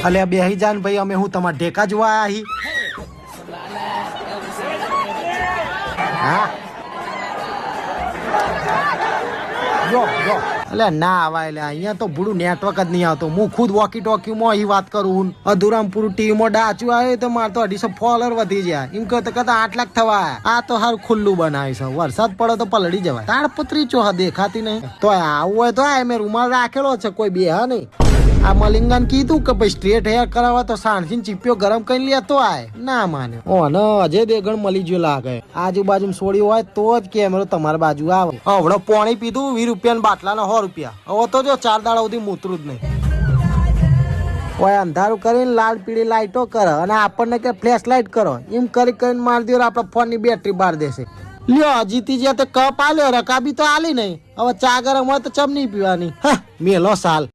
અલે બેહી જાન ભાઈ, અમે હું તમારા ઢેકા જોવા આહી. હા જો જો અલે ના આવાય લે, અહીંયા તો ભૂડું નેટવર્ક જ નહીં આવતો. હું ખુદ વોકી ટોકીમાં અહીં વાત કરું. અધુરામપુર ટીવીમાં ડાચું આવ્યું તો મારે તો 250 ફોલોઅર વધી જાય. એમ કરતા 8 લાખ થવા. આ તો હારું ખુલ્લું બનાવ્યું છે. વરસાદ પડે તો પલળી જવાય. તાડપત્રી ચોહ દેખાતી નહીં. તો આવું હોય તો આ મેં રૂમાલ રાખેલો છે, કોઈ બે હા નહીં. આ મલિંગાને કીધું કે ભાઈ સ્ટ્રેટ હેર કરાવવા તો સાણસીને ચીપિયો ગરમ કરી લેતો આય. ના માને. ઓને અજય દેગણ મળી ગયો લાગે. આજુબાજુ છોડી હોય તો જ કેમેરો તમારી બાજુ આવે. હવડો પાણી પીધું 20 રૂપિયાના બાટલાના 100 રૂપિયા. હવે તો જો 4 દાડા સુધી મૂતરું જ નહીં. ઓય અંધારું કરીને લાલ પીળી લાઈટો કરે અને આપણને કે ફ્લેશ લાઈટ કરો. એમ કરીને મારી દે આપણા ફોન ની બેટરી બાર દેશે. લ્યો જીતી જ્યાં તો કપ આલ્યો, રકાબી તો આલી નહીં. હવે ચા ગરમ હોય તો ચમ નહીં પીવાની. મેલો સાલ.